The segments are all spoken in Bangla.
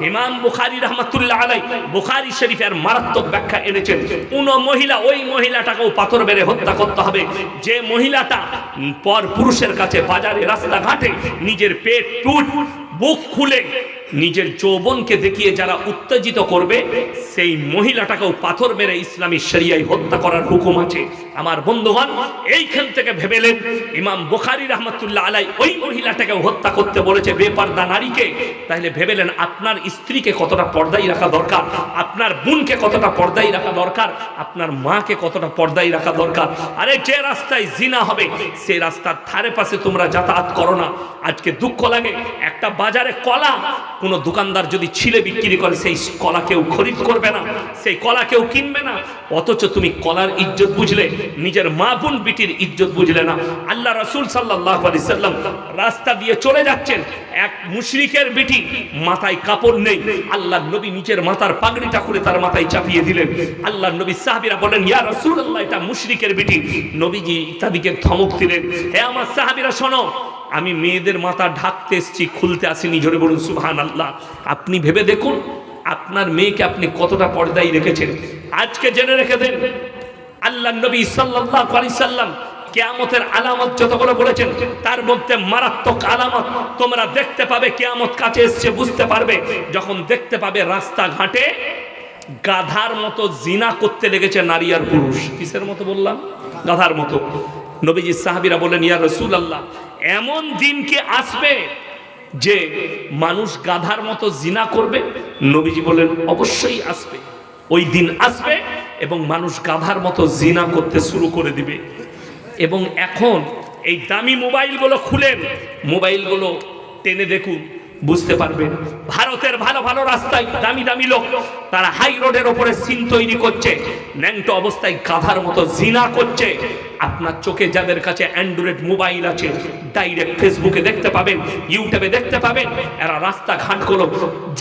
ইমাম বুখারী রাহমাতুল্লাহ আলাইহি বুখারী শরীফের মারাত্মক ব্যাখ্যা এনেছেন। কোন মহিলা, ওই মহিলাটাকেও পাথর মেরে হত্যা করতে হবে যে মহিলাটা পর পুরুষের কাছে বাজারে রাস্তাঘাটে নিজের পেট টুট বুক খুলে নিজের যৌবনকে দেখিয়ে যারা উত্তেজিত করবে সেই মহিলাটাকেও পাথর মেরে ইসলামী শরিয়ায় হত্যা করার হুকুম আছে। আমার বন্ধুগণ, এইখান থেকে ভেবেলেন ইমাম বুখারী রাহমাতুল্লাহ আলাইহি ওই মহিলাটাকেও হত্যা করতে বলেছে, বেপরদা নারীকে। তাহলে ভেবেলেন আপনার স্ত্রীকে কতটা পর্দায় রাখা দরকার, আপনার বোনকে কতটা পর্দায় রাখা দরকার, আপনার মাকে কতটা পর্দায় রাখা দরকার। আরে যে রাস্তায় জিনা হবে সেই রাস্তার ধারে পাশে তোমরা যাতায়াত করো না। আজকে দুঃখ লাগে, একটা বাজারে কলা কোনো দোকানদার যদি ছিলে বিক্রি করে সেই কলা কেউ খরিদ করবে না, সেই কলা কেউ কিনবে না। অথচ তুমি কলার ইজ্জত বুঝলে, নিজের মা বোন বিটির ইজ্জত বুঝলে না। আল্লাহ রাসূল সাল্লাল্লাহু আলাইহি সাল্লাম রাস্তা দিয়ে চলে যাচ্ছেন, এক মুশরিকের বিটি মাথায় কাপড় নেই, আল্লাহর নবী নিজের মাথার পাগড়িটা খুলে তার মাথায় চাপিয়ে দিলেন। আল্লাহর নবী সাহাবীরা বলেন, ইয়া রাসূলুল্লাহ, এটা মুশরিকের বিটি। নবীজি তাদেরকে ধমক দিলেন, হে আমার সাহাবীরা শোনো, আমি মেয়েদের মাথা ঢাকতে এসেছি, খুলতে আসিনি। জোরে বলুন সুবহানাল্লাহ। আপনি ভেবে দেখুন আপনার মেয়েকে আপনি কতটা পর্দায় রেখেছেন। আজকে জেনে রেখে দেন, আল্লাহর নবী সাল্লাল্লাহু আলাইহি সাল্লাম কিয়ামতের আলামত যতগুলো বলেছেন তার মধ্যে মারাত্মক আলামত তোমরা দেখতে পাবে। কিয়ামত কাছে এসেছে বুঝতে পারবে যখন দেখতে পাবে রাস্তাঘাটে গাধার মতো জিনা করতে লেগেছে নারী আর পুরুষ। কিসের মতো বললাম? গাধার মতো। নবীজি সাহাবীরা বলেন, ইয়া রাসূলুল্লাহ, এমন দিন কি আসবে যে মানুষ গাধার মতো জিনা করবে? নবীজি বলেন, অবশ্যই আসবে। ওই দিন আসবে এবং মানুষ গাধার মতো জিনা করতে শুরু করে দিবে। এবং এখন এই দামি মোবাইলগুলো খুলেন, মোবাইলগুলো টেনে দেখুন, বুঝতে পারবেন ভারতের ভালো ভালো রাস্তায় দামি দামি লোক তারা হাই রোডের ওপরে সিন তৈরি করছে, ন্যাংটো অবস্থায় গাধার মতো জিনা করছে। আপনার চোখে যাদের কাছে অ্যান্ড্রয়েড মোবাইল আছে ডাইরেক্ট ফেসবুকে দেখতে পাবেন, ইউটিউবে দেখতে পাবেন, এরা রাস্তাঘাটগুলো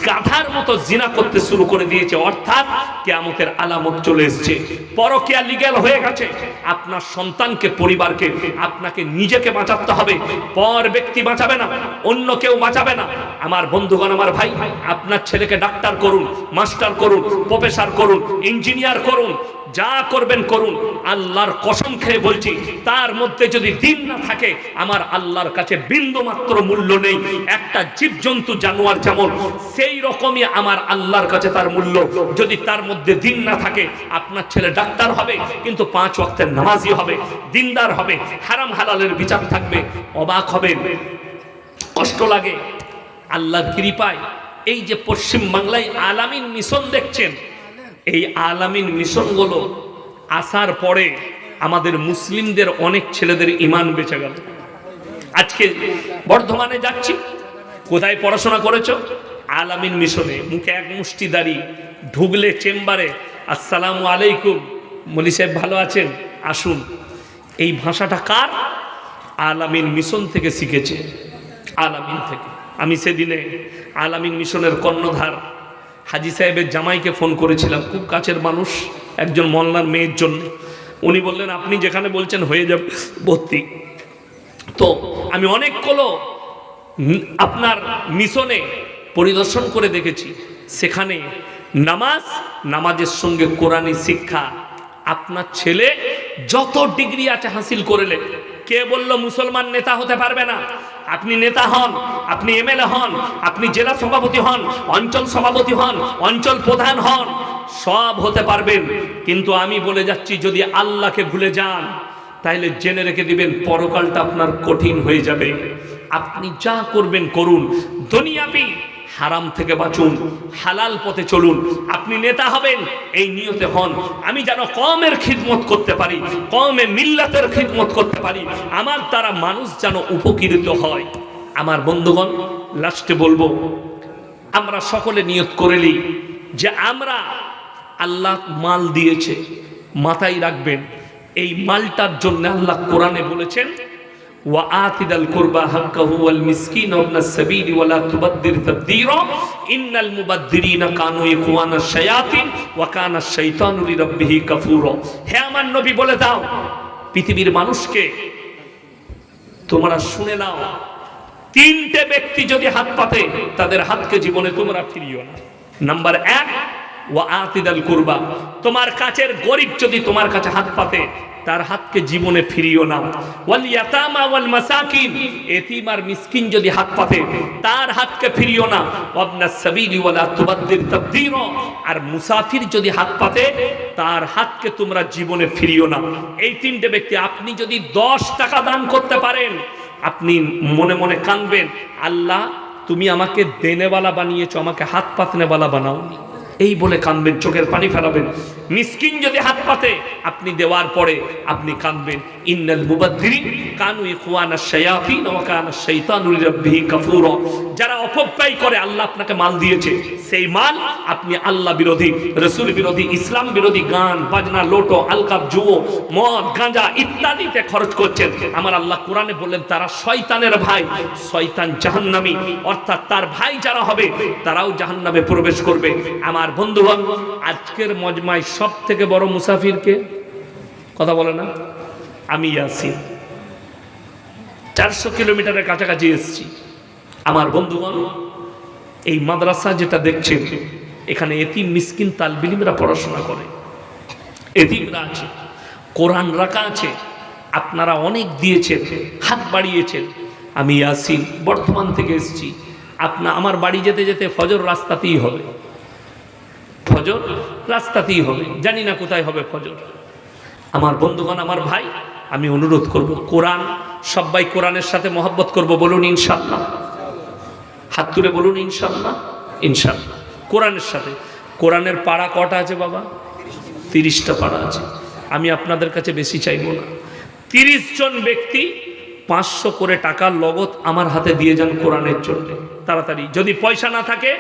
গাধার মতো জিনা করতে শুরু করে দিয়েছে। অর্থাৎ কিয়ামতের আলামত চলে এসেছে, পরকীয়া লিগ্যাল হয়ে গেছে। আপনার সন্তানকে, পরিবারকে, আপনাকে নিজেকে বাঁচাতে হবে, পর ব্যক্তি বাঁচাবে না, অন্য কেউ বাঁচাবে না। আমার বন্ধুগণ, আমার ভাই, আপনার ছেলেকে ডাক্তার করুন, মাস্টার করুন, প্রফেসর করুন, ইঞ্জিনিয়ার করুন, যা করবেন করুন। আল্লাহর কসম খেয়ে বলছি, তার মধ্যে যদি দিন না থাকে আমার আল্লাহর কাছে বিন্দু মাত্র মূল্য নেই। একটা জীবজন্তু জানোয়ার যেমন, সেই রকমই আমার আল্লাহর কাছে তার মূল্য। যদি তার মধ্যে দিন না থাকে, আপনার ছেলে ডাক্তার হবে কিন্তু 5 ওয়াক্তের নামাজি হবে, দিনদার হবে, হারাম হালালের বিচার থাকবে। অবাক হবেন, কষ্ট লাগে। আল্লাহর কৃপায় এই যে পশ্চিম বাংলায় আলামিন মিশন দেখছেন, এই আলামিন মিশনগুলো আসার পরে আমাদের মুসলিমদের অনেক ছেলেদের ঈমান বেঁচে গেল। আজকে বর্ধমানে যাচ্ছি, কোথায় পড়াশোনা করেছো? আলামিন মিশনে। মুখে এক মুষ্টি দাড়ি, ঢুকলে চেম্বারে আসসালামু আলাইকুম, মলি সাহেব ভালো আছেন, আসুন। এই ভাষাটা কার? আলামিন মিশন থেকে শিখেছে, আলামিন থেকে। আমি সেদিনে আলামিন মিশনের কর্ণধার হাজি সাহেবের জামাইকে ফোন করেছিলাম, খুব কাছের মানুষ, একজন মোল্লার মেয়ের জন্য। উনি বললেন, আপনি যেখানে বলছেন হয়ে যাবে ভর্তি। তো আমি অনেকগুলো আপনার মিশনে পরিদর্শন করে দেখেছি, সেখানে নামাজের সঙ্গে কোরআনী শিক্ষা। আপনার ছেলে যত ডিগ্রি আছে হাসিল করলে, কে বলল মুসলমান নেতা হতে পারবে না? আপনি নেতা হন, আপনি এমএলএ হন, আপনি জেলা সভাপতি হন, অঞ্চল সভাপতি হন, অঞ্চল প্রধান হন, সব হতে পারবেন। কিন্তু আমি বলে যাচ্ছি, যদি আল্লাহকে ভুলে যান তাহলে জেনে রেখে দিবেন পরকালটা আপনার কঠিন হয়ে যাবে। আপনি যা করবেন করুন, দুনিয়াবি হারাম থেকে বাঁচুন, হালাল পথে চলুন। আপনি নেতা হবেন এই নিয়তে হন, আমি যেন কওমের খিদমত করতে পারি, কওমে মিল্লাতের খিদমত করতে পারি, আমার দ্বারা মানুষ যেন উপকৃত হয়। আমার বন্ধুগণ, লাস্টে বলবো, আমরা সকলে নিয়ত করে নিই যে আমরা, আল্লাহ মাল দিয়েছে, মাথায় রাখবেন এই মালটার জন্য আল্লাহ কোরআনে বলেছেন, وآتِ ذا القربى حقه والمسكين وابن السبيل ولا تبذر تبذيرا إن المبذرين كانوا إخوان الشياطين وكان الشيطان لربه كفورا। হে আমার নবী বলে দাও পৃথিবীর মানুষকে, তোমরা শুনে নাও, তিনটে ব্যক্তি যদি হাত পাতে তাদের হাতকে জীবনে তোমরা ফিরিও না। নাম্বার 1, ওয়া আতিদাল কুরবা, তোমার কাছের গরিব যদি তোমার কাছে হাত পাতে তার হাতকে জীবনে ফিরিও না। ওয়াল ইয়াতামা ওয়াল মাসাকিন, এতিম আর মিসকিন যদি হাত পাতে তার হাতকে ফিরিও না। ওয়াবনাস সাবিলি ওয়ালা তুবাদদির তাবদীরা, আর মুসাফির যদি হাত পাতে তার হাতকে তোমরা জীবনে ফিরিও না। এই তিনটে ব্যক্তি, আপনি যদি 10 টাকা দান করতে পারেন আপনি মনে মনে কাঁদবেন, আল্লাহ তুমি আমাকে দেনেওয়ালা বানিয়েছো, আমাকে হাত পাতনেওয়ালা বানাওনি, এই বলে কাঁদবেন, চোখের পানি ফেলাবেন। মিসকিন যদি হাত পাতে আপনি দেওয়ার পরে আপনি কাঁদবেন, ইন্নাল মুবাদদিরিন কানু ইখওয়ানাশ শায়াতিন ওয়া কানা শাইতানু লিরাব্বিহি কাফুরা, যারা অপব্যয় করে, আল্লাহ আপনাকে মাল দিয়েছে, সেই মাল আপনি আল্লাহ বিরোধী, রাসূল বিরোধী, ইসলাম বিরোধী গান বাজনা, লোটো, আলকাপ, জুয়ো, মদ, গাঁজা ইত্যাদিতে খরচ করছেন। আমার আল্লাহ কোরআনে বললেন তারা শয়তানের ভাই, শয়তান জাহান্নামী, অর্থাৎ তার ভাই যারা হবে তারাও জাহান্নামে প্রবেশ করবে। আমার বন্ধুগণ, আজকের মজমায় সব থেকে বড় মুসাফিরকে কথা বলে না, আমি ইয়াসিন 400 কিলোমিটারের কাছাকাছি এসেছি। আমার বন্ধুগণ, এই মাদ্রাসা যেটা দেখছেন এখানে এতিম মিসকিন তালবিল ইলমরা পড়াশোনা করে, এতিমরা আছে, কোরআন রাখা আছে, আপনারা অনেক দিয়েছেন, হাত বাড়িয়েছেন। আমি ইয়াসিন বর্ধমান থেকে এসেছি, আমার বাড়ি যেতে যেতে ফজর রাস্তাতেই হবে, ফজর রাস্তাতেই হবে, জানি না কোথায় হবে ফজর। আমার বন্ধুগণ, আমার ভাই, আমি অনুরোধ করব, কোরআন সবাই কোরআনের সাথে মহব্বত করব, বলুন ইনশাআল্লাহ, হাত তুলে বলুন ইনশাআল্লাহ। ইনশাআল্লাহ কোরআনের সাথে। কোরআনের পাড়া কটা আছে বাবা? 30টা পাড়া আছে। আমি আপনাদের কাছে বেশি চাইব না, 30 জন ব্যক্তি 500 করে টাকা লগত আমার হাতে দিয়ে যান কোরআনের জন্য, তাড়াতাড়ি। যদি পয়সা না থাকে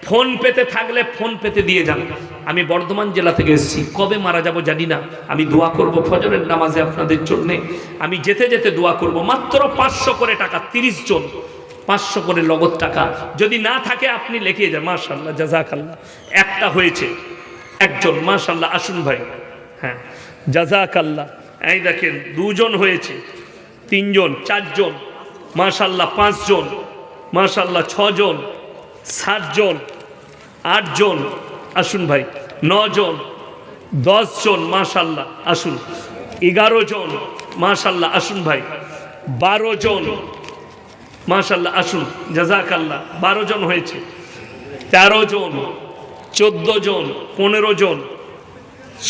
ফোন পেতে থাকলে ফোন পেতে দিয়ে যান। আমি বর্ধমান জেলা থেকে এসেছি, কবে মারা যাব জানি না, আমি দোয়া করব ফজরের নামাজে আপনাদের জন্য, আমি যেতে যেতে দোয়া করব। মাত্র 500 করে টাকা, 30 জন 500 করে লগত টাকা, যদি না থাকে আপনি লিখিয়ে যান। মাশাআল্লাহ, জাযাকাল্লাহ, একটা হয়েছে একজন, মাশাআল্লাহ, আসুন ভাই, হ্যাঁ জাযাকাল্লাহ। এই দেখেন 2 জন হয়েছে, 3 জন, 4 জন, মাশাআল্লাহ, 5 জন, মাশাআল্লাহ, 6 জন, 7 জন, 8 জন, আসুন ভাই, 9 জন, 10 জন, মাশাআল্লাহ, আসুন, 11 জন, মাশাআল্লাহ, আসুন ভাই, 12 জন, মাশাআল্লাহ, আসুন, জাযাকাল্লাহ, 12 জন হয়েছে, 13 জন, 14 জন, 15 জন,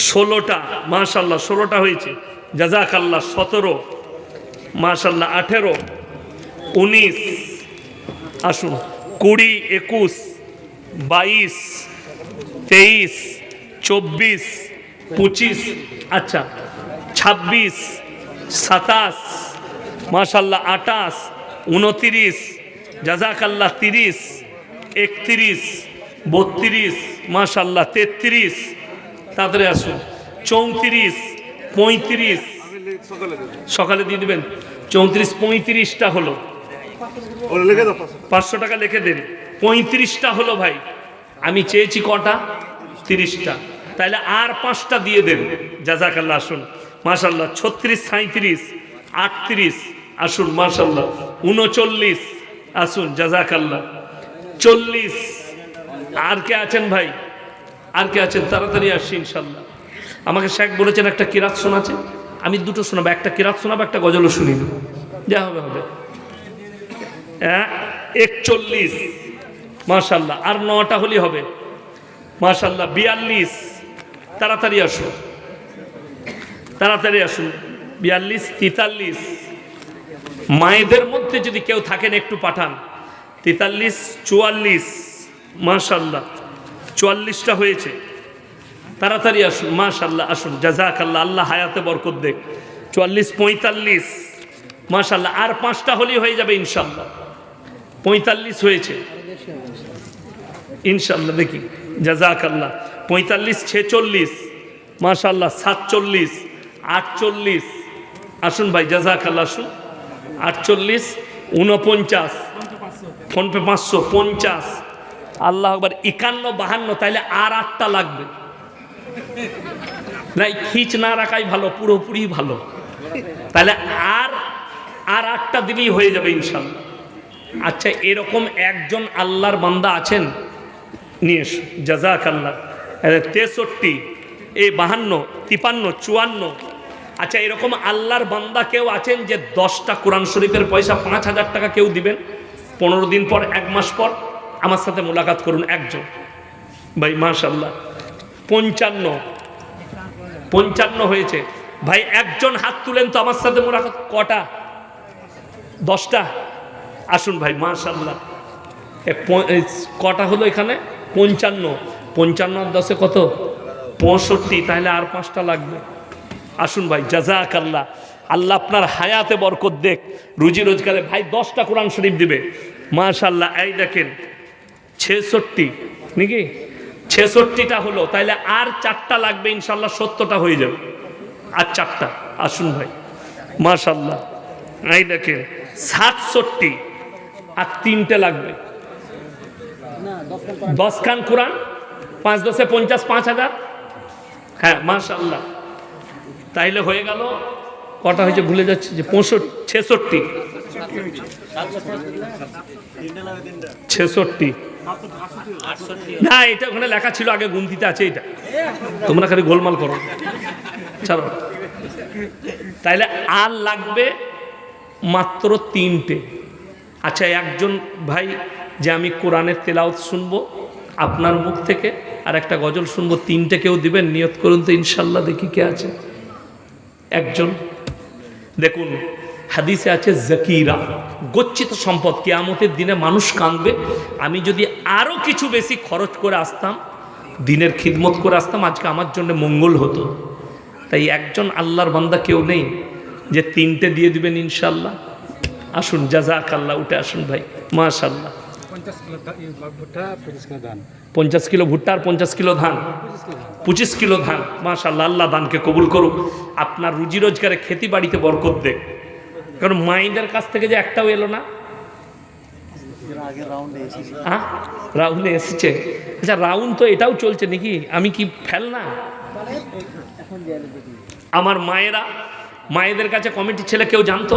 16টা, মাশাআল্লাহ, 16টা হয়েছে, জাযাকাল্লাহ, 17, মাশাআল্লাহ, 18, 19, আসুন, 20, 21, 22, 23, 24, 25, আচ্ছা, 26, 27, মাশাআল্লাহ, 28, 29, জাযাকাল্লাহ, 30, 31, 32, মাশাআল্লাহ, 33, তাড়াতাড়ি আসুন, 34, 35, সকালে দিয়ে দেবেন, 34, 35টা হলো, 500 টাকা লিখে দেন, 35টা হলো ভাই। আমি চেয়েছি কটা? 30টা, তাহলে আর 5টা দিয়ে দেন, জাযাকাল্লাহ, আসুন, মাশাআল্লাহ, 36, 37, 38, আসুন, মাশাআল্লাহ, 39, আসুন, জাযাকাল্লাহ, 40, আর কে আছেন ভাই? আর কে আছেন? তাড়াতাড়ি আসছি ইনশাআল্লাহ। আমাকে শেখ বলেছেন একটা কিরাত শোনাচ্ছে, আমি 2টো শোনাবো, একটা কিরাত শোনাবো, একটা গজলও শুনিয়ে দেবো, যা হবে হবে। 41, মাশাআল্লাহ, আর 9টা হলেই হবে, মাশাআল্লাহ, 42, তাড়াতাড়ি আসুন, তাড়াতাড়ি আসুন, 42, 43, মায়েদের মধ্যে যদি কেউ থাকেন একটু পাঠান, 43, 44, মাশাআল্লাহ, 44টা হয়েছে, তাড়াতাড়ি আসুন, মাশাআল্লাহ, আসুন, জাযাকাল্লাহ, আল্লাহ হায়াতে বরকত দেখ, 44, 45, মাশাআল্লাহ, আর 5টা হলেই হয়ে যাবে ইনশাআল্লাহ, 45 হয়েছে ইনশাআল্লাহ, দেখি, জাযাকাল্লাহ, 45, 46, মাশাআল্লাহ, 47, 48, আসুন ভাই, জাযাকাল্লাহ, আসুন, 48, 49, ফোন পে 550, আল্লাহ আকবার, 51, 52, তাইলে আর 8টা লাগবে, নাই খিচ না রাখাই ভালো, পুরোপুরি ভালো, তাহলে আর 8টা দিলেই হয়ে যাবে ইনশাআল্লাহ, আচ্ছা, এরকম একজন আল্লাহর বান্দা আছেন? নিয়ে এসো। জাযাকাল্লাহ। 63, এই 52, 53, 54। আচ্ছা, এরকম আল্লাহর বান্দা কেউ আছেন যে 10টা কোরআন শরীফের পয়সা 5000 টাকা কেউ দিবেন? 15 দিন পর, 1 মাস পর আমার সাথে মোলাকাত করুন একজন ভাই। মাশাআল্লাহ। 55 হয়েছে ভাই। একজন হাত তুলেন তো আমার সাথে মোলাকাত। কটা? 10টা। আসুন ভাই। মাশাআল্লাহ। কটা হলো এখানে? 55 আর 10 কত? 65। তাহলে আর 5টা লাগবে। আসুন ভাই। জাযাকাল্লাহ। আল্লাহ আপনার হায়াতে বরকত দেখ, রুজি রোজগারে। ভাই 10টা কোরআন শরীফ দিবে। মাশাআল্লাহ। এই দেখেন 66 নাকি? 66টা হলো। তাইলে আর 4টা লাগবে ইনশাআল্লাহ, 70টা হয়ে যাবে। আর 4টা। আসুন ভাই। মাশাআল্লাহ। এই দেখেন 67 আর 3টে লাগবে। 10 খান কোরআন, 5 10 50, 5000। হ্যাঁ মাশাআল্লাহ। তাইলে হয়ে গেল কটা হয়েছে ভুলে যাচ্ছি যে 65, 66, 66। না, এটা ওখানে লেখা ছিল আগে, গুনতিতে আছে এটা। তোমরা খালি গোলমাল করো। চলো, তাইলে আর লাগবে মাত্র 3টে। আচ্ছা, একজন ভাই যে আমি কোরআনের তেলাওয়াত শুনবো আপনার মুখ থেকে, আর একটা গজল শুনবো, 3টে কেউ দিবেন? নিয়ত করুন তো ইনশাল্লাহ। দেখি কে আছে। একজন। দেখুন হাদিসে আছে জাকিরা, গচ্ছিত সম্পদ। কিয়ামতের দিনে মানুষ কাঁদবে, আমি যদি আরও কিছু বেশি খরচ করে আসতাম, দিনের খিদমত করে আসতাম, আজকে আমার জন্য মঙ্গল হতো। তাই একজন আল্লাহর বান্দা কেউ নেই যে 3টে দিয়ে দিবেন ইনশাল্লাহ? আসুন। জাযাকাল্লাহ। উঠে আসুন ভাই। মাশাআল্লাহ। 50 কিলো ভুট্টা আর 50 কিলো ধান, 25 কিলো ধান। মাশাআল্লাহ। আল্লাহ দানকে কবুল করুক, আপনার রুজি রোজগারে, খেতি বাড়িতে বরকত দেখ। কারণ মাইদের কাছ থেকে যে একটাও এলো না। রাউন্ডে এসেছে। আচ্ছা, রাউন্ড তো এটাও চলছে নাকি? আমি কি ফেল না? আমার মায়েদের কাছে কমিটির ছেলে কেউ জানতো,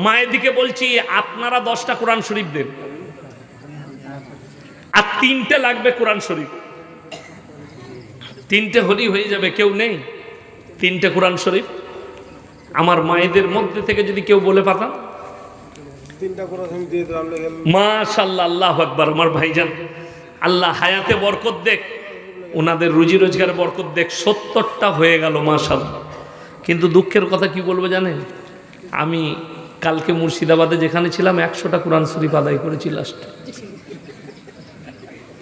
মায়ের দিকে বলছি আপনারা 10টা কোরআন শরীফ দেন, আর 3টে লাগবে কোরআন শরীফ। 3টে হলেই হয়ে যাবে। কেউ নেই? 3টে কোরআন শরীফ আমার মায়েদের মধ্যে থেকে যদি কেউ বলে পাঠান, 3টা কোরআন শরীফ দিয়ে দিলাম। মাশাআল্লাহ। আল্লাহু আকবার। আমার ভাইজান, আল্লাহ হায়াতে বরকত দেখ, ওনাদের রুজি রোজগারে বরকত দেখ। 70টা হয়ে গেল মাশাআল্লাহ। কিন্তু দুঃখের কথা কি বলবো জানেন? আমি কালকে মুর্শিদাবাদে যেখানে ছিলাম 100টা কোরআন শরীফ আদায় করেছি লাস্ট।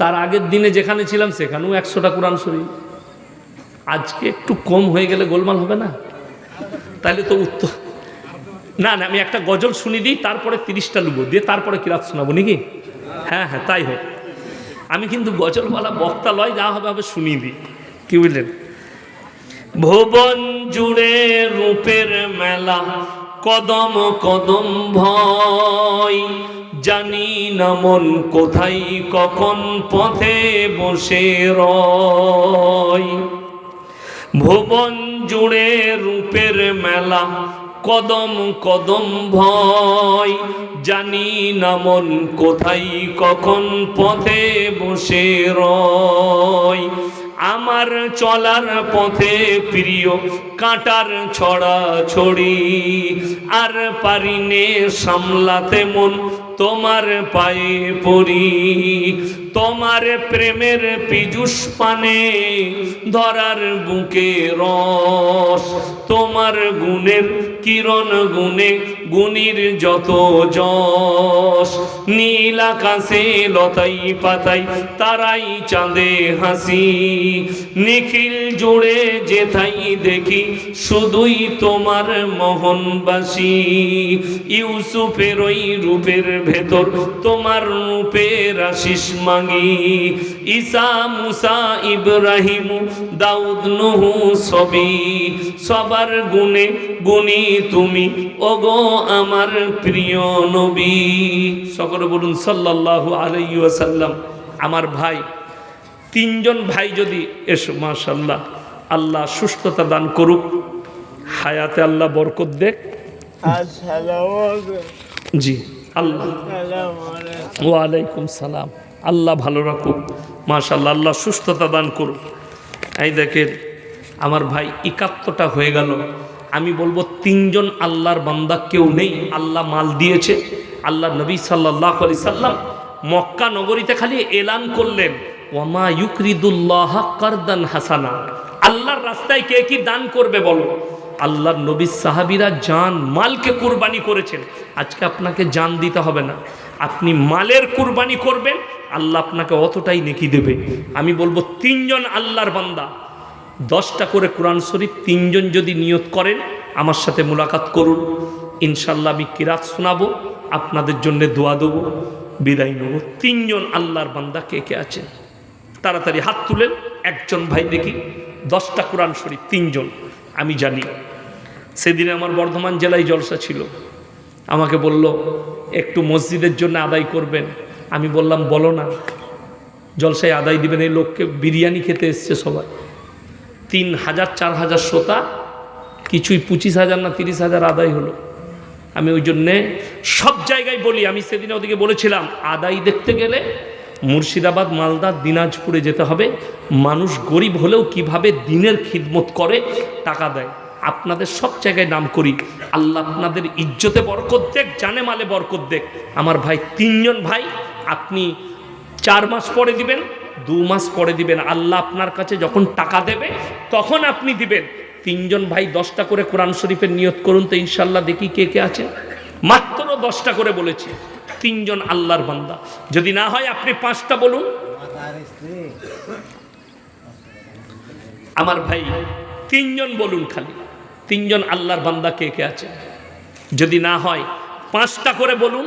তার আগের দিনে যেখানে ছিলাম সেখানেও 100টা কোরআন শরীফ। আজকে একটু কম হয়ে গেলে গোলমাল হবে না? তাহলে তো উত্তর না। আমি একটা গজল শুনি দিই, তারপরে 30টা লুবো দিয়ে তারপরে কিরাত শোনাবো নাকি? হ্যাঁ হ্যাঁ, তাই হোক। আমি কিন্তু গজলওয়ালা বক্তা লয়, যা হবে হবে শুনিয়ে দিই। কি বুঝলেন? ভুবন জুড়ে রূপের মেলা, কদম কদম ভয়, জানি না মন কোথায় কখন পথে বসে রয়। ভুবন জুড়ে রূপের মেলা, কদম কদম ভয়, জানি না মন কোথায় কখন পথে বসে রয়। আমার চলার পথে প্রিয় কাঁটার ছড়া ছড়ি, আর পারিনে সামলাতে মন তোমার পায়ে পড়ি। তোমার প্রেমের পীযুষ পানে ধরার বুকে রস, তোমার গুণের কিরণ গুণে গুণীর যত যশ। নীল আকাশে লতাই পাতাই তারাই চাঁদে হাসি, নিখিল জুড়ে যেথাই দেখি শুধুই তোমার মোহনবাসী। ইউসুফের ওই রূপের ভেতর তোমার রূপের আশিস মাগি। ঈসা মুসা ইব্রাহিম দাউদ নূহ সবই, সবার গুণে গুণী তুমি ওগো আমার প্রিয় নবী। সকলে বলুন সাল্লাল্লাহু আলাইহি ওয়াসাল্লাম। আমার ভাই, 3জন ভাই যদি এসো, মাশাআল্লাহ। আল্লাহ সুস্থতা দান করুক, হায়াতে আল্লাহ বরকত দেখ। জি। আল্লাহ ওয়ালাইকুম সালাম। আল্লাহ ভালো রাখুক, মাশাআল্লাহ, আল্লাহ সুস্থতা দান করুক। এই দেখেন আমার ভাই 71টা হয়ে গেল। আমি বলবো 3 জন আল্লাহর বান্দা কেউ নেই, আল্লাহ মাল দিয়েছে। আল্লাহ নবী সাল্লাল্লাহু আলাইহি সাল্লাম মক্কা নগরীতে খালি এলান করলেন, ওয়ামা ইউকরিদুল্লাহ কারদান হাসানা। আল্লাহর রাস্তায় কে কি দান করবে বলো? আল্লাহর নবীর সাহাবীরা জান মালকে কুরবানি করেছেন। আজকে আপনাকে জান দিতে হবে না, আপনি মালের কুরবানি করবেন, আল্লাহ আপনাকে অতটাই নেকি দেবে। আমি বলবো 3 জন আল্লাহর বান্দা 10টা করে কোরআন শরীফ 3 জন যদি নিয়ত করেন, আমার সাথে মুলাকাত করুন, ইনশাল্লাহ আমি কিরাত শোনাবো, আপনাদের জন্য দোয়া দেবো, বিদায় নেব। 3 জন আল্লাহর বান্দা কে কে আছেন তাড়াতাড়ি হাত তুলেন। একজন ভাই দেখি 10টা কোরআন শরীফ 3 জন। আমি জানি সেদিনে আমার বর্ধমান জেলায় জলসা ছিল, আমাকে বলল একটু মসজিদের জন্য আদায় করবেন। আমি বললাম বলো না, জলসায় আদায় দিবেন। এই লোককে বিরিয়ানি খেতে এসছে সবাই, 3000 4000 শ্রোতা, কিছুই 25,000 না 30,000 আদায় হলো। আমি ওই জন্যে সব জায়গায় বলি, আমি সেদিনে ওদিকে বলেছিলাম আদায় দেখতে গেলে মুর্শিদাবাদ, মালদা, দিনাজপুরে যেতে হবে। মানুষ গরিব হলেও কিভাবে দিনের খিদমত করে, টাকা দেয়। আপনাদের সব জায়গায় নাম করি, আল্লাহ আপনাদের ইজ্জতে বরকত দেখ, জানে মালে বরকত দেখ। আমার ভাই 3 জন ভাই, আপনি 4 মাস পরে দিবেন, 2 মাস পরে দিবেন, আল্লাহ আপনার কাছে যখন টাকা দেবে তখন আপনি দিবেন। 3 জন ভাই 10টা করে কোরআন শরীফের নিয়ত করুন তো, ইনশাল্লাহ দেখি কে কে আছে। মাত্র 10টা করে বলেছি, 3 জন আল্লাহর বান্দা। যদি না হয় আপনি 5টা বলুন। আমার ভাই 3 জন বলুন, খালি 3 জন আল্লাহর বান্দা কে কে আছে। যদি না হয় 5টা করে বলুন।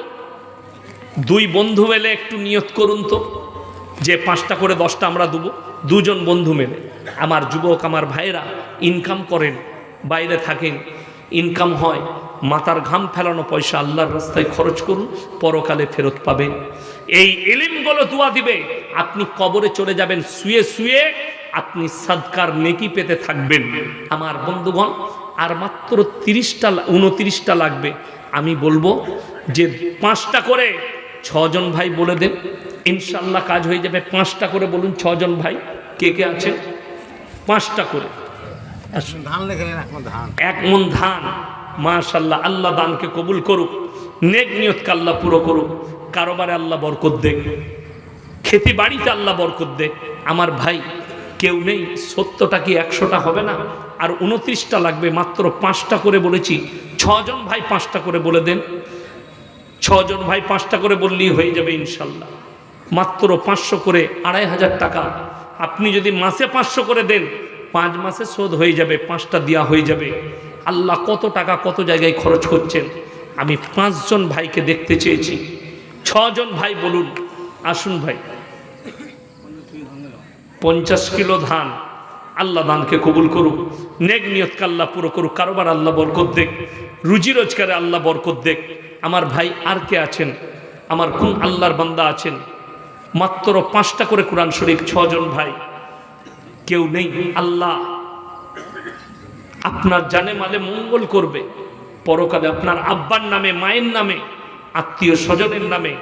2 বন্ধু মেলে একটু নিয়ত করুন তো, যে 5টা করে 10টা আমরা দেবো। 2 জন বন্ধু মেলে, আমার যুবক আমার ভাইরা ইনকাম করেন, বাইরে থাকেন, ইনকাম হয়, মাথার ঘাম ফেলানো পয়সা আল্লাহর রাস্তায় খরচ করুন, পরকালে ফেরত পাবেন। এই ইলমগুলো দোয়া দিবে, আপনি কবরে চলে যাবেন, শুয়ে শুয়ে আপনি সাদকার নেকি পেতে থাকবেন। আমার বন্ধুগণ, আর মাত্র 29টা লাগবে। আমি বলবো যে 5টা করে 6 জন ভাই বলে দেন, ইনশাল্লাহ কাজ হয়ে যাবে। 5টা করে বলুন, 6 জন ভাই কে কে আছেন? 5টা করে। ধান লেখেন, 1 মণ ধান, মাশাআল্লাহ, আল্লাহ দানকে কবুল করুক, নেক নিয়তকে আল্লাহ পুরো করুক, কারোবারে আল্লাহ বরকত দেখ, খেতে বাড়িতে আল্লাহ বরকত দেখ। আমার ভাই কেউ নেই, 70টা কি 100টা হবে না? আর 29টা লাগবে, মাত্র 5টা করে বলেছি। 6 জন ভাই 5টা করে বলে দেন। 6 জন ভাই 5টা করে বললেই হয়ে যাবে ইনশাল্লাহ। মাত্র 500 করে 2500 টাকা। আপনি যদি মাসে 500 করে দেন, 5 মাসে শোধ হয়ে যাবে, 5টা দেওয়া হয়ে যাবে। আল্লাহ কত টাকা কত জায়গায় খরচ করছেন। আমি 5 জন ভাইকে দেখতে চেয়েছি। 6 জন ভাই বলুন, আসুন ভাই। 50 কিলো ধান, আল্লাহ দানকে কবুল করুক, নেক নিয়তকে আল্লাহ পুরো করুক, কারোবার আল্লাহ বরকত দেখ, রুজি রোজগারে আল্লাহ বরকত দেখ। আমার ভাই আর কে আছেন? আমার কোন আল্লাহর বান্দা আছেন? মাত্র 5টা করে কোরআন শরীফ, 6 জন ভাই কেউ নেই। আল্লাহ আপনার জানে মালে মঙ্গল করবে, পরকালে আপনার আব্বার নামে, মায়ের নামে, আত্মীয় স্বজনের নামে।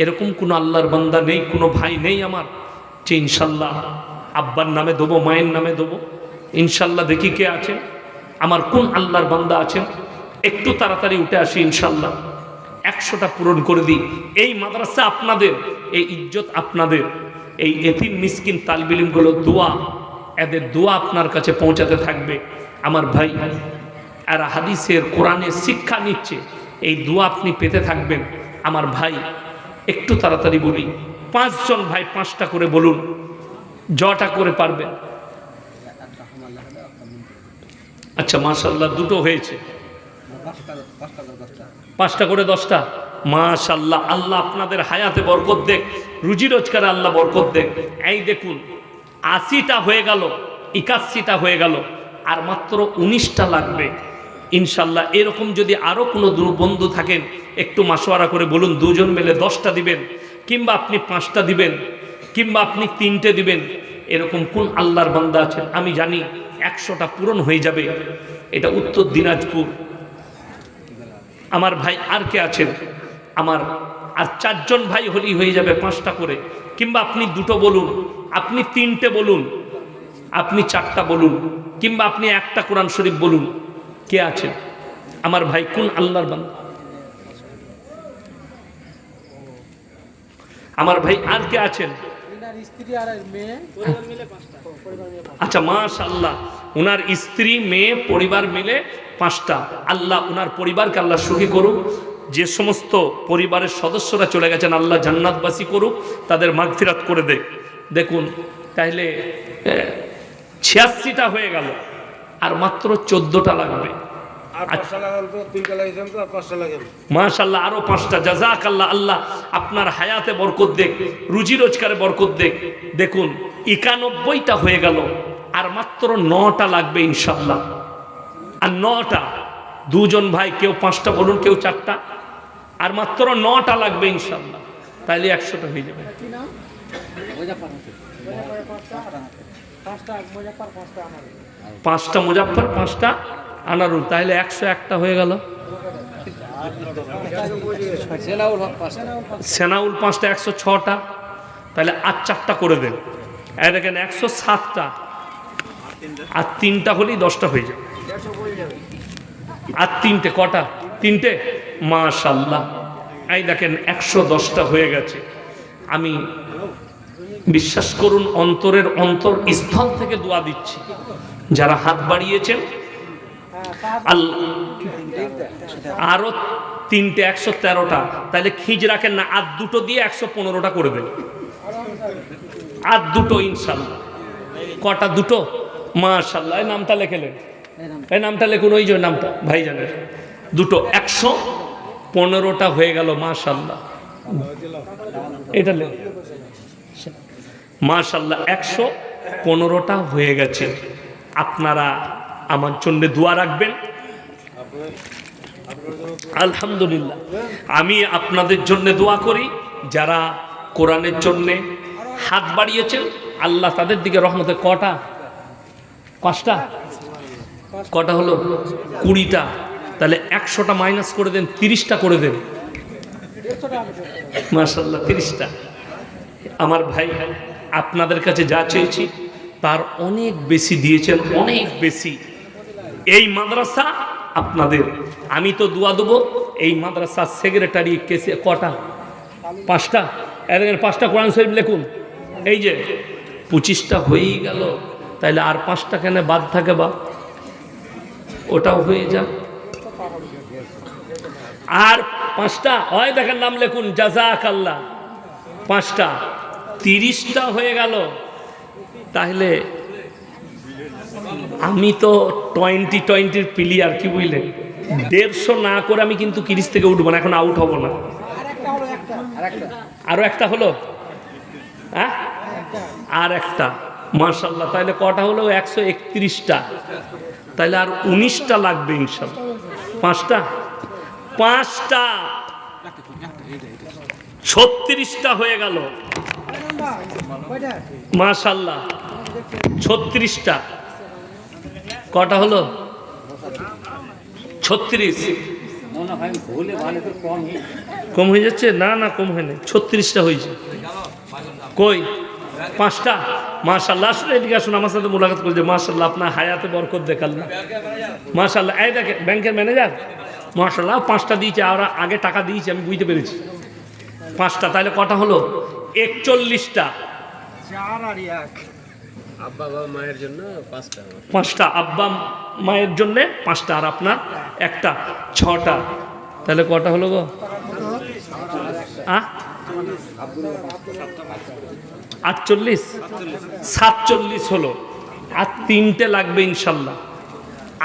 এরকম কোনো আল্লাহর বান্দা নেই, কোনো ভাই নেই আমার, যে ইনশাল্লাহ আব্বার নামে দেবো, মায়ের নামে দেবো। ইনশাল্লাহ দেখি কে আছেন, আমার কোন আল্লাহর বান্দা আছেন। একটু তাড়াতাড়ি উঠে আসি, ইনশাল্লাহ 100টা পূরণ করে দিই। এই মাদ্রাসা আপনাদের, এই ইজ্জত আপনাদের, এই এতিম মিসকিন তালবিলিমগুলো দোয়া, এদের দোয়া আপনার কাছে পৌঁছাতে থাকবে। আমার ভাই এরা হাদিসের কোরআনের শিক্ষা নিচ্ছে, এই দোয়া আপনি পেতে থাকবেন। আমার ভাই একটু তাড়াতাড়ি বলি, 5 জন ভাই 5টা করে বলুন, যটা করে পারবেন। আচ্ছা মাশাআল্লাহ, 2টো হয়েছে। 5টা করে 10টা, মাশাআল্লাহ। আল্লাহ আপনাদের হায়াতে বরকত দেখ, রুজি রোজগারে আল্লাহ বরকত দেখ। এই দেখুন 80টা হয়ে গেল, 81টা হয়ে গেল, আর মাত্র 19টা লাগবে ইনশাল্লাহ। এরকম যদি আরও কোনো বন্ধু থাকেন, একটু মাসোয়ারা করে বলুন, 2 জন মিলে 10টা দিবেন, কিংবা আপনি 5টা দিবেন, কিংবা আপনি 3টে দিবেন। এরকম কোন আল্লাহর বান্দা আছেন? আমি জানি 100টা পূরণ হয়ে যাবে। এটা উত্তর দিনাজপুর। আমার ভাই আর কে আছেন? আমার আর 4 জন ভাই হলেই হয়ে যাবে 5টা করে, কিংবা আপনি 2টো বলুন, আপনি 3টে বলুন, আপনি 4টা বলুন, কিংবা আপনি একটা কোরআন শরীফ বলুন। কে আছেন আমার ভাই? কোন আল্লাহর বান্দা? আমার ভাই আর কে আছেন? আচ্ছা, মাশাআল্লাহ, উনার স্ত্রী মেয়ে পরিবার মিলে 5টা। আল্লাহ উনার পরিবারকে আল্লাহ সুখী করুক। যে সমস্ত পরিবারের সদস্যরা চলে গেছেন আল্লাহ জান্নাতবাসী করুক, তাদের মাগফিরাত করে দেখ। দেখুন তাহলে 86টা হয়ে গেল, আর মাত্র 14টা লাগবে। মাশাআল্লাহ, আরো 5টা। জাযাকাল্লাহ, আল্লাহ আপনার হায়াতে বরকত দেখ, রুজি রোজগারে বরকত দেখ। দেখুন 91টা হয়ে গেল, আর মাত্র 9টা লাগবে ইনশাআল্লাহ। আর 9টা, 2 জন ভাই কেউ 5টা বলুন, কেউ 4টা, আর মাত্র 9টা লাগবে ইনশাআল্লাহ। তাইলে 100টা হয়ে যাবে। 5টা মুজাফফর, 5টা আনারুল, তাহলে 101টা হয়ে গেল। সেনাউল 5টা, 106টা। তাহলে আর 4টা করে দেন। এই দেখেন 107টা, আর 3টা হলেই 10টা হয়ে যাবে। আর 3টে, কটা? 3টে। মাশাআল্লাহ, এই দেখেন 110টা হয়ে গেছে। আমি বিশ্বাস করুন অন্তরের স্থল থেকে দোয়া দিচ্ছি, যারা হাত বাড়িয়েছেন আরো 3টে, 113টা। তাহলে খিঁজ রাখেন না, আর 2টো দিয়ে 115টা করে দেন। আর 2টো ইনশাল্লাহ। কটা? 2টো। মাশাআল্লাহ, এই নামটা লেখেলেন, এই নামটা লিখুন, ওই যে নামটা ভাইজানের। 2টো, 115টা হয়ে গেল। মাশাআল্লাহ, এটা লেখুন। মাশাআল্লাহ, 115টা হয়ে গেছে। আপনারা আমার জন্য দোয়া রাখবেন। আলহামদুলিল্লাহ, আমি আপনাদের জন্য দোয়া করি। যারা কোরআনের জন্য হাত বাড়িয়েছেন, আল্লাহ তাদের দিকে রহমতে। কটা? 5টা। কটা হলো? 20টা। তাহলে 100টা মাইনাস করে দেন, 30টা করে দেন। মাশাআল্লাহ, 30টা। আমার ভাই, আপনাদের কাছে যা চেয়েছি তার অনেক বেশি দিয়েছেন, অনেক বেশি। এই মাদ্রাসা আপনাদের, আমি তো দোয়া দেবো। এই মাদ্রাসার সেক্রেটারি কেসে কটা? 5টা। এর 5টা কোরআন শরীফ লিখুন। এই যে 25টা হয়েই গেল, তাইলে আর 5টা কেন বাদ থাকে? বা ওটাও হয়ে যাক। আর 5টা হয়, দেখেন নাম লিখুন, জাযাকাল্লাহ। 5টা, 30টা হয়ে গেল। তাহলে আমি তো 20-20 প্লেয়ার, কি বুঝলেন? 150 না করে আমি কিন্তু 30 থেকে উঠবো না, এখন আউট হব না। আরো একটা হলো, হ্যাঁ, আর একটা। মাশাআল্লাহ, তাহলে কটা হলো? 131টা। তাহলে আর 19টা লাগবে ইনশাআল্লাহ। 5টা, 36টা হয়ে গেল। মাশাআল্লাহ, 36টা। কটা হলো? 36। কম হয়ে যাচ্ছে? না না, কম হয় না, 36টা হয়েছে। কই? 5টা। মাশাআল্লাহ, আসলে এদিকে আসুন, আমার সাথে মোলাকাত করছে। মাশাআল্লাহ, আপনার হায়াতে বরকত দেখাল্লাহ। মাশাআল্লাহ, এই দেখেন ব্যাংকের ম্যানেজার। মাশাআল্লাহ, 5টা দিয়েছে, আর আগে টাকা দিয়েছে, আমি বুঝতে পেরেছি। 5টা, তাহলে কটা হলো? 41টা। পাঁচটা আব্বা মায়ের জন্য 5টা, আর আপনার একটা, 6টা। তাহলে কটা হলো গো? 48, 47 হলো। আর 3টে লাগবে ইনশাল্লাহ।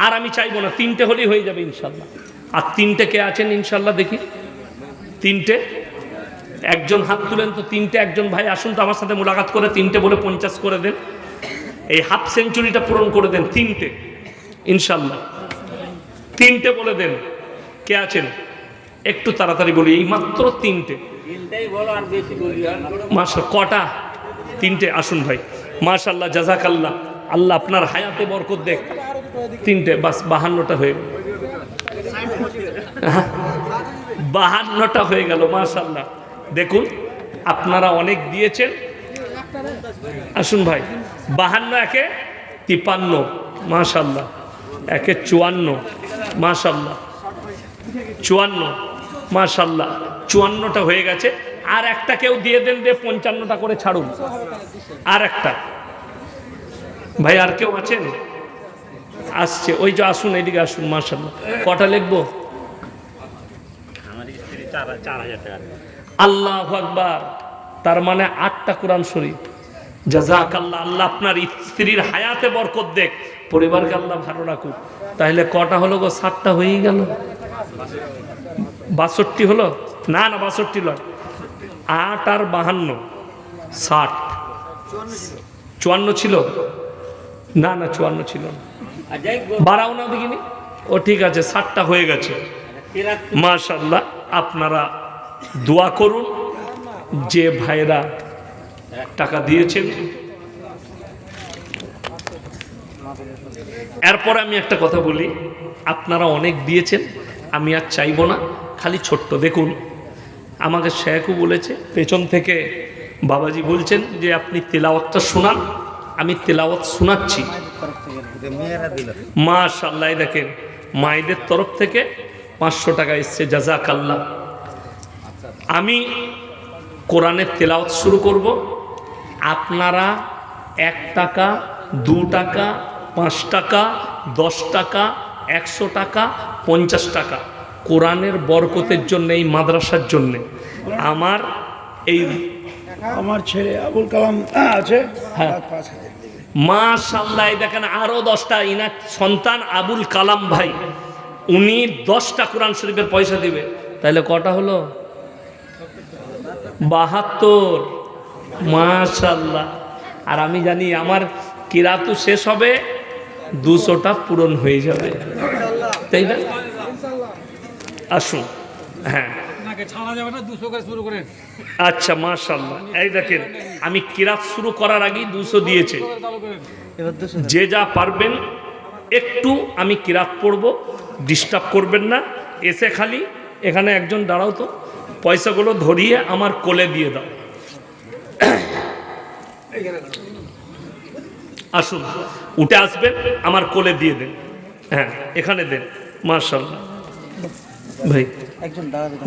আর আমি চাইবো না, 3টে হলেই হয়ে যাবে ইনশাল্লাহ। আর 3টে কে আছেন ইনশাল্লাহ? দেখি 3টে। একজন হাত তুলেন তো, 3টে। একজন ভাই আসুন তো আমার সাথে মোলাকাত করে 3টে বলে 50 করে দেন। এই হাফ সেঞ্চুরিটা পূরণ করে দেন। 3টে ইনশাল্লাহ, 3টে বলে দেন। কে আছেন? একটু তাড়াতাড়ি বলি, এই মাত্র 3টে। মাশাআল্লাহ, কটা? 3টে। আসুন ভাই। মাশাআল্লাহ, জাযাকাল্লাহ, আল্লাহ আপনার হায়াতে বরকত দেখ। 3টে, বাস 52টা হয়ে গেল। 52টা হয়ে গেল মাশাআল্লাহ। দেখুন আপনারা অনেক দিয়েছেন। আসুন ভাই, 52 একে 53 মাশাআল্লাহ, একে 54 মাশাআল্লাহ, 54 মাশাআল্লাহ, 54টা হয়ে গেছে। আর একটা কেউ দিয়ে দেন, দিয়ে 55টা করে ছাড়ুন। আর একটা ভাই, আর কেউ আছেন? আসছে, ওই যে আসুন, এইদিকে আসুন মাশাআল্লাহ। কটা লিখবো? আল্লাহু আকবার। তার মানে 8টা কোরআন শরীফ। জাযাকাল্লাহ, আল্লাহ আপনার স্ত্রীর হায়াতে বরকত দেখ, পরিবারকে আল্লাহ ভালো রাখুক। তাহলে কটা হলো গো? 7টা হয়েই গেল। 62 হলো না? না 62 নয়, 8 আর 52 60। 54 ছিল না? না 54 ছিল না, বাড়াও না দেখিনি। ও ঠিক আছে, 7টা হয়ে গেছে মাশাআল্লাহ। আপনারা দোয়া করুন যে ভাইরা টাকা দিয়েছেন। এরপর আমি একটা কথা বলি, আপনারা অনেক দিয়েছেন, আমি আর চাইবো না, খালি ছোট্ট দেখুন। আমাকে শেখও বলেছে পেছন থেকে, বাবাজি বলছেন যে আপনি তেলাওয়াতটা শোনান। আমি তেলাওয়াত শোনাচ্ছি মাশাআল্লাহ। দেখেন মায়েদের তরফ থেকে 500 টাকা এসছে, জাযাকাল্লাহ। আমি কোরআনের তেলাওয়াত শুরু করব। আপনারা 1 টাকা, 2 টাকা, 5 টাকা, 10 টাকা, 100 টাকা, 50 টাকা কোরআনের বরকতের জন্য, এই মাদ্রাসার জন্য। আমার ছেলে আবুল কালাম আছে, হ্যাঁ মাশাআল্লাহ। দেখেন আরো 10টা, ইনার সন্তান আবুল কালাম ভাই, উনি 10টা কোরআন শরীফের পয়সা দিবে। তাহলে কটা হলো? 72 মাশাআল্লাহ। আর আমি জানি আমার কিরাতু শেষ হবে, 200টা পূরণ হয়ে যাবে, তাই না? আসুন, হ্যাঁ আচ্ছা মাশাআল্লাহ। এই দেখেন আমি কিরাত শুরু করার আগেই 200 দিয়েছে। যে যা পারবেন একটু, আমি কিরাত পড়ব, ডিস্টার্ব করবেন না। এসে খালি এখানে একজন দাঁড়াও তো, পয়সাগুলো ধরিয়ে আমার কোলে দিয়ে দাও। আসুন, উঠে আসবেন, আমার কোলে দিয়ে দেন। হ্যাঁ এখানে দেন মাশাআল্লাহ ভাই,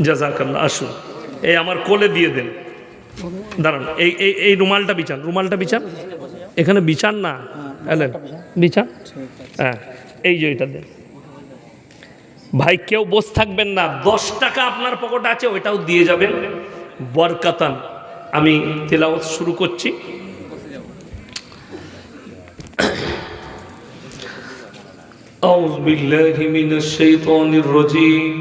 জাযাকাল্লাহ। আসুন, এই আমার কোলে দিয়ে দেন। দাঁড়ান, এই রুমালটা বিছান, রুমালটা বিছান, এখানে বিছান না, এলেন বিছান। হ্যাঁ এই যে এটা দেন ভাই, কেউ বসে থাকবেন না। 10 টাকা আপনার পকেটে আছে, ওইটাও দিয়ে যাবেন বরকাতান। আমি তেলাওয়াত শুরু করছি। আউযু বিল্লাহি মিনাশ শাইতানির রাজীম।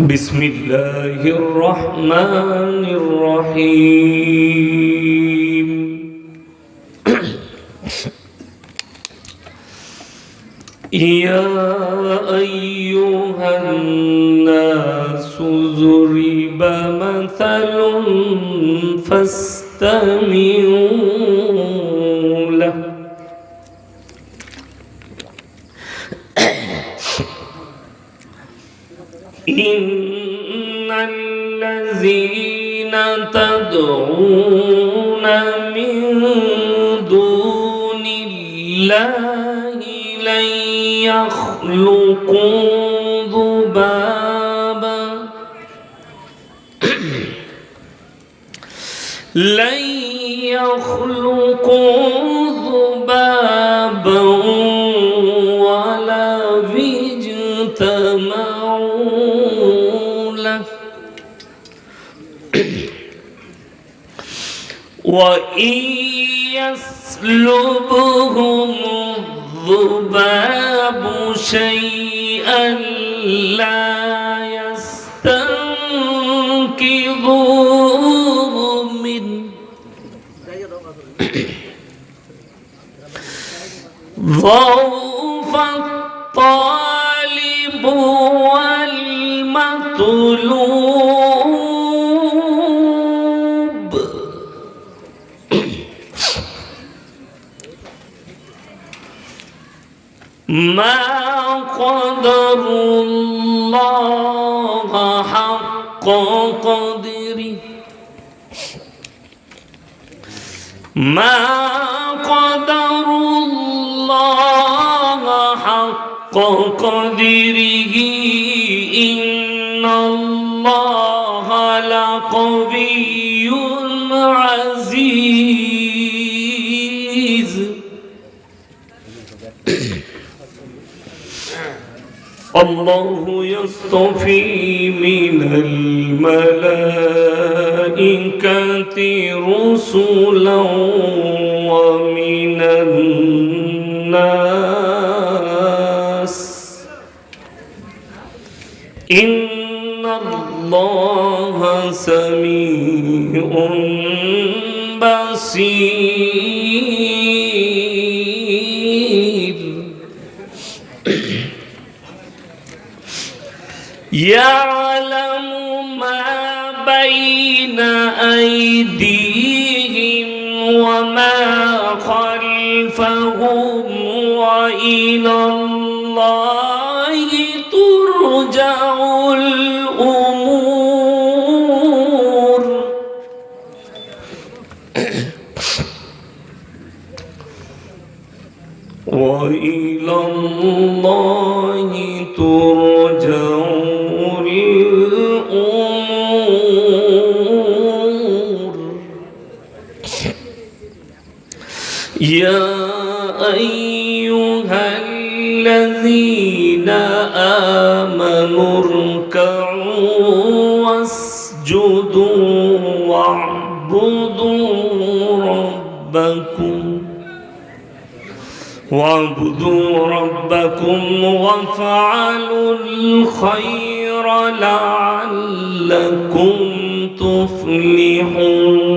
বিসমিল্লাহির রহমানির রহিম। ইয়া আইয়ুহান নাসু যুরিবা মাসালুন ফাসতামিউ লাহু। ইন্নাল্লাযীনা তাদউনা মিন দুনিল্লাহি লা ইয়াখলুকু যুবাবা لا يخلقوا ذبابا ولا اجتمعوا له وإن يسلبهم الذباب شيئا لا يستنقذوه منه ضعف الطالب والمطلوب ما قدروا الله حق قدره ما قدروا الله حق قدره إن الله لقوي عزيز الله يصطفي من الملائكة رسلا ومن الناس إن الله سميع بصير يعلم ما بين أيديهم وما خلفهم وإلى الله ترجع الأمور وإلى الله ترجع الأمور يا أيها الذين آمنوا اركعوا واسجدوا واعبدوا ربكم وافعلوا الخير لعلكم تفلحون